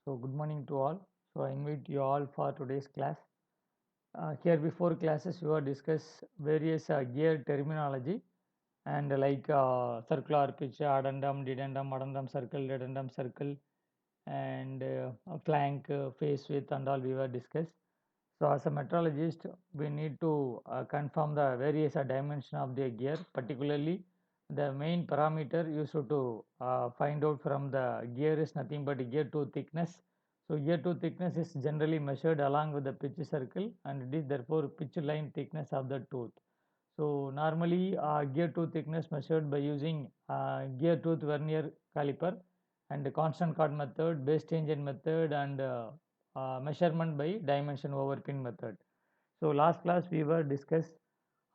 So good morning to all. So I invite you all for today's class. Here before classes we will discuss various gear terminology and circular pitch, addendum, dedendum, addendum circle, dedendum circle, and flank, face width and all we will discuss. So as a metrologist, we need to confirm the various dimension of the gear, particularly the main parameter used to find out from the gear is nothing but gear tooth thickness. So gear tooth thickness is generally measured along with the pitch circle and it is therefore pitch line thickness of the tooth. So normally gear tooth thickness measured by using gear tooth vernier caliper and constant cord method, base tangent method and measurement by dimension over pin method. So last class we were discussed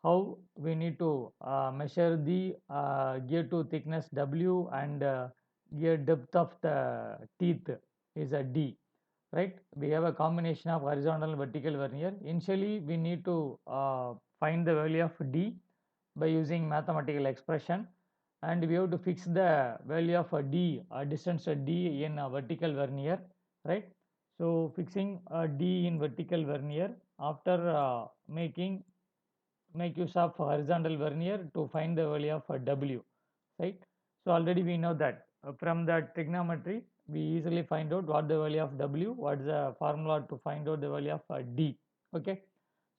how we need to measure the gear tooth thickness W and gear depth of the teeth is a D, right? We have a combination of horizontal and vertical vernier. Initially we need to find the value of D by using mathematical expression, and we have to fix the value of D, distance D in a vertical vernier, right? So fixing D in vertical vernier after make use of horizontal vernier to find the value of W, right? So already we know that from the trigonometry we easily find out what the value of W, what is the formula to find out the value of D. Okay,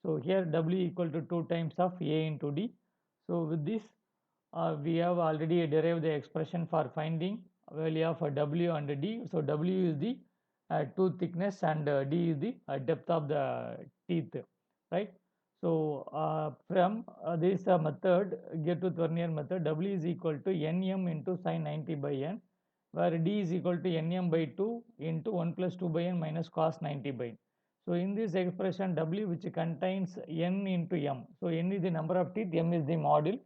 so here W equal to 2 times of A into D. So with this we have already derived the expression for finding value of W and D. So W is the tooth thickness and D is the depth of the teeth, right? So from this method, gear tooth vernier method, W is equal to Nm into sin 90 by N, where D is equal to Nm by 2 into 1 plus 2 by N minus cos 90 by N. So in this expression W, which contains N into M, so N is the number of teeth, M is the module,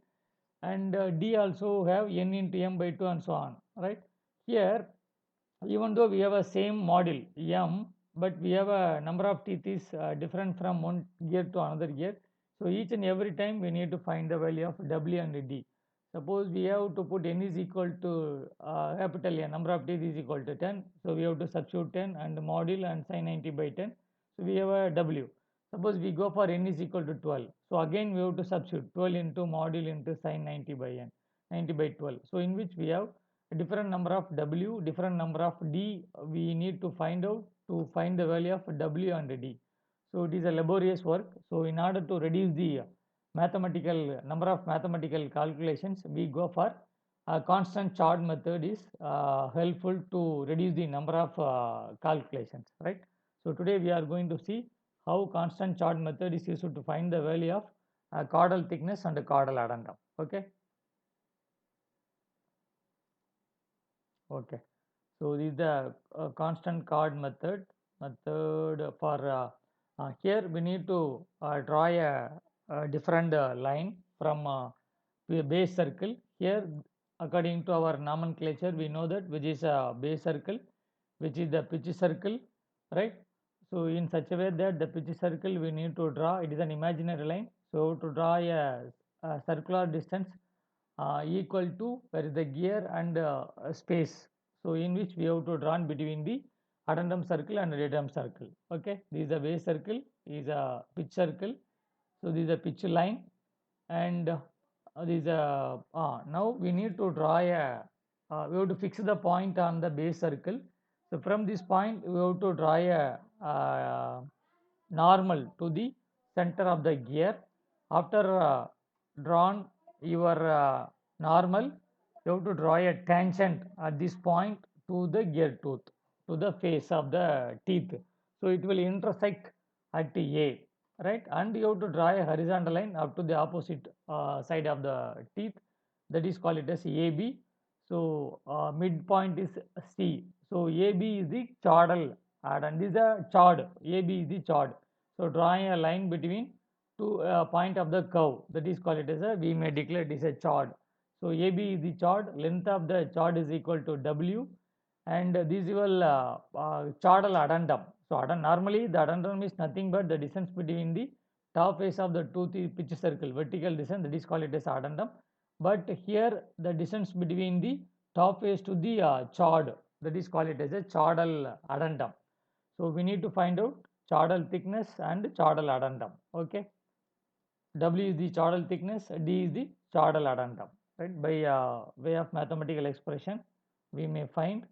and D also have N into M by 2 and so on, right? Here, even though we have a same model M, but we have a number of teeth is different from one gear to another gear. So each and every time we need to find the value of W and D. Suppose we have to put N is equal to capital N, number of teeth is equal to 10. So we have to substitute 10 and module and sin 90 by 10. So we have a W. Suppose we go for N is equal to 12. So again we have to substitute 12 into module into sin 90 by N, 90 by 12. So in which we have a different number of W, different number of D we need to find out to find the value of W and D. So it is a laborious work. So in order to reduce the mathematical number of mathematical calculations, we go for a constant chord method is helpful to reduce the number of calculations, right? So today we are going to see how constant chord method is used to find the value of caudal thickness and caudal addendum. Okay. Okay. So this is the constant chord method for here we need to draw a different line from a base circle. Here according to our nomenclature we know that which is a base circle, which is the pitch circle, right? So in such a way that the pitch circle we need to draw, it is an imaginary line. So to draw a circular distance equal to where is the gear and space, so in which we have to draw between the addendum circle and dedendum circle. Okay, this is a base circle, is a pitch circle, so this is a pitch line, and this now we need to draw a we have to fix the point on the base circle. So from this point we have to draw a normal to the center of the gear. After drawn your normal, you have to draw a tangent at this point to the gear tooth, to the face of the teeth. So it will intersect at A, right? And you have to draw a horizontal line up to the opposite side of the teeth. That is called it as AB. So midpoint is C. So AB is the chordal and this is a chord. AB is the chord. So drawing a line between two point of the curve, that is called it as a, we may declare it is a chord. So AB is the chord, length of the chord is equal to W, and this will chordal addendum. So normally the addendum is nothing but the distance between the top face of the tooth pitch circle, vertical distance, that is called it as addendum. But here the distance between the top face to the chord that is called it as a chordal addendum. So we need to find out chordal thickness and chordal addendum. Okay, W is the chordal thickness, D is the chordal addendum. Right, by way of mathematical expression, we may find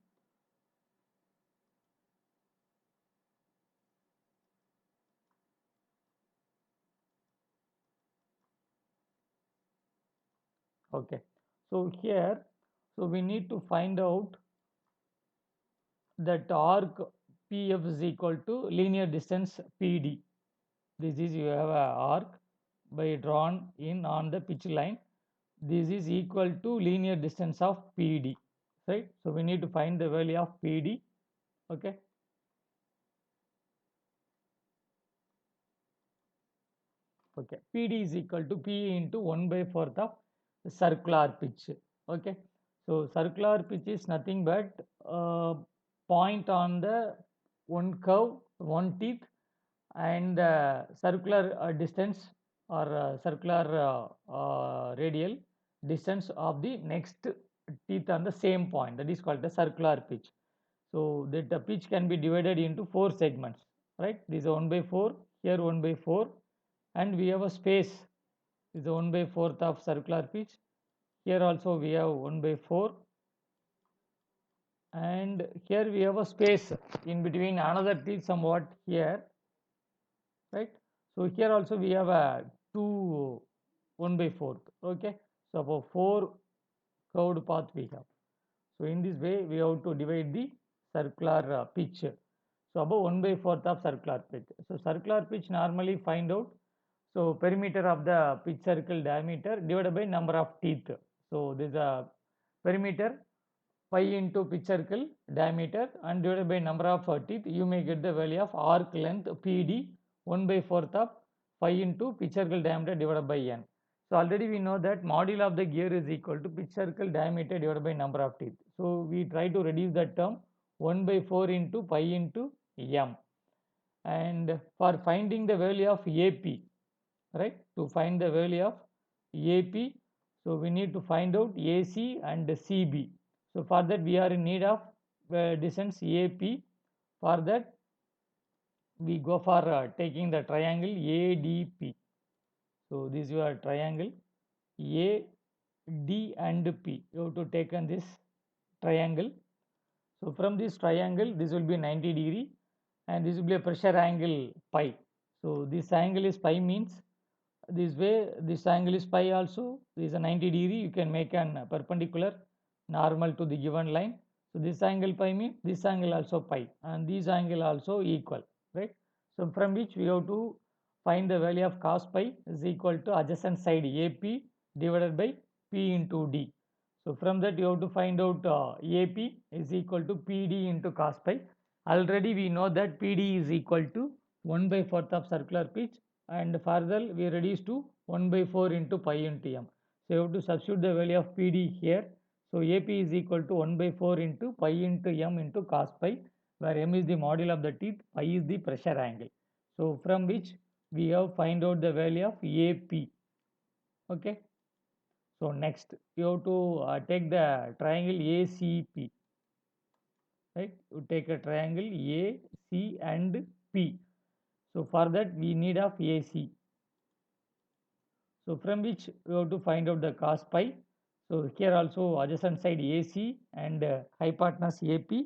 okay. So here, so we need to find out that arc PF is equal to linear distance PD. This is you have a arc by drawn in on the pitch line. This is equal to linear distance of PD, right? So we need to find the value of PD. Okay. Okay, PD is equal to P into 1 by 4th of circular pitch. Okay, so circular pitch is nothing but point on the one curve, one teeth, and circular distance or circular radial distance of the next teeth on the same point. That is called the circular pitch. So that the pitch can be divided into 4 segments, right? This is 1 by 4, here 1 by 4, and we have a space is 1 by 4th of circular pitch. Here also we have 1 by 4, and here we have a space in between another teeth somewhat here, right? So here also we have a 2 1 by 4th. Okay, so for 4 curved path we have. So in this way we have to divide the circular pitch. So above 1 by 4th of circular pitch. So circular pitch normally find out. So perimeter of the pitch circle diameter divided by number of teeth. So this is a perimeter pi into pitch circle diameter and divided by number of teeth. You may get the value of arc length PD 1 by 4th of pi into pitch circle diameter divided by n. So already we know that module of the gear is equal to pitch circle diameter divided by number of teeth. So we try to reduce that term 1 by 4 into pi into m. And for finding the value of AP, right, to find the value of AP, so we need to find out AC and CB. So for that we are in need of distance AP. For that we go for taking the triangle ADP. So this is your triangle A, D and P. You have to take on this triangle. So from this triangle this will be 90 degree and this will be a pressure angle pi. So this angle is pi means this way this angle is pi also. This is a 90 degree. You can make an perpendicular normal to the given line. So this angle pi means this angle also pi and this angle also equal, right? So from which we have to find the value of cos pi is equal to adjacent side AP divided by P into D. So from that you have to find out AP is equal to PD into cos pi. Already we know that PD is equal to 1 by 4th of circular pitch and further we reduce to 1 by 4 into pi into m. So you have to substitute the value of PD here. So AP is equal to 1 by 4 into pi into m into cos pi, where m is the module of the teeth, pi is the pressure angle. So from which we have find out the value of AP. Okay. So next you have to take the triangle ACP. Right. You take a triangle A, C and P. So for that we need of AC. So from which we have to find out the cos pi. So here also adjacent side AC and hypotenuse AP.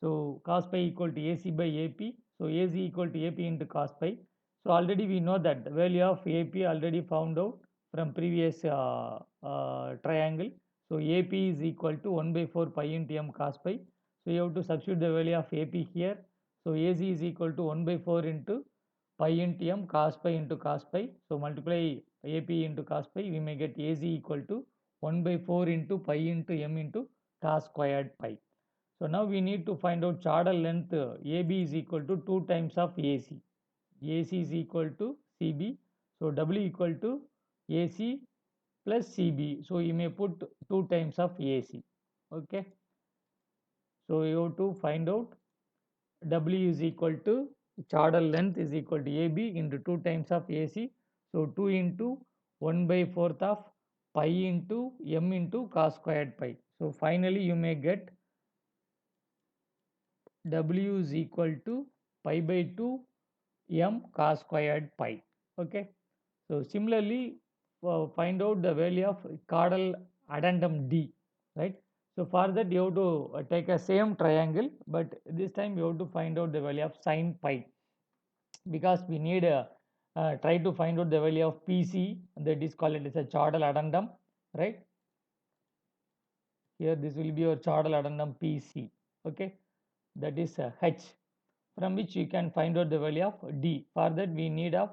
So cos pi equal to AC by AP. So AC equal to AP into cos pi. So already we know that the value of AP already found out from previous triangle. So AP is equal to 1 by 4 pi into m cos pi. So you have to substitute the value of AP here. So AC is equal to 1 by 4 into pi into m cos pi into cos pi. So multiply AP into cos pi, we may get AC equal to 1 by 4 into pi into m into cos squared pi. So now we need to find out chordal length AB is equal to 2 times of AC. AC is equal to CB. So W equal to AC plus CB. So you may put 2 times of AC. Okay. So you have to find out W is equal to chordal length is equal to AB into 2 times of AC. So 2 into 1 by 4th of pi into m into cos squared pi. So finally you may get W is equal to pi by 2 m cos squared pi. Okay. So similarly, find out the value of caudal addendum D, right? So for that you have to take a same triangle, but this time you have to find out the value of sin pi, because we need try to find out the value of PC, that is called it as a caudal addendum, right? Here this will be your caudal addendum PC, okay? That is H, from which you can find out the value of D. For that we need of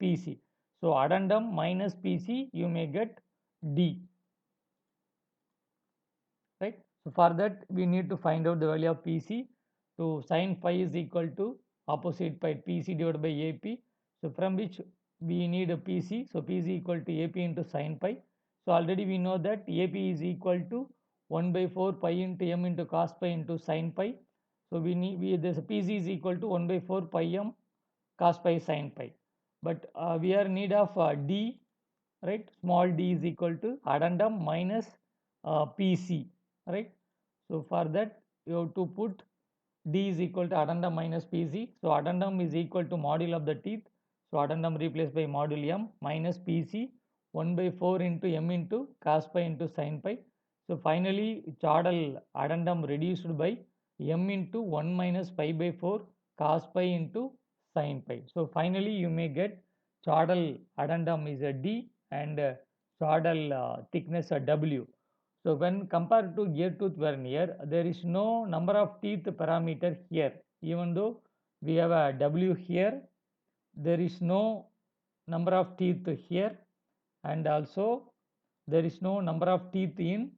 PC. So addendum minus PC, you may get D, right? So for that we need to find out the value of PC. So sin phi is equal to opposite by PC divided by AP. So from which we need a PC. So P is equal to AP into sin pi. So already we know that AP is equal to 1 by 4 pi into m into cos pi into sin pi. So we need this PC is equal to 1 by 4 pi m cos pi sin pi. But we are in need of D, right? Small d is equal to addendum minus PC, right? So for that you have to put d is equal to addendum minus PC. So addendum is equal to module of the teeth. So addendum replaced by module m minus PC 1 by 4 into m into cos pi into sin pi. So finally caudal addendum reduced by m into 1 minus pi by 4 cos pi into sin pi. So finally you may get caudal addendum is a D and caudal thickness a W. So when compared to gear tooth vernier, there is no number of teeth parameter here. Even though we have a W here, there is no number of teeth here, and also there is no number of teeth in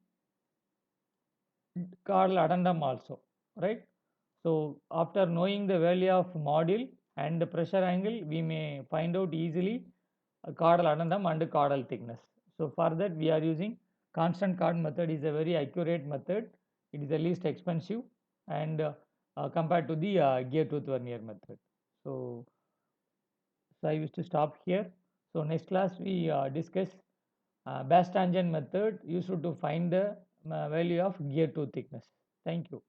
caudal addendum also, right? So after knowing the value of module and the pressure angle, we may find out easily caudal addendum and caudal thickness. So for that we are using constant chord method, is a very accurate method. It is the least expensive and compared to the gear tooth vernier method. So I used to stop here. So next class we discuss base tangent method used to find the value of gear tooth thickness. Thank you.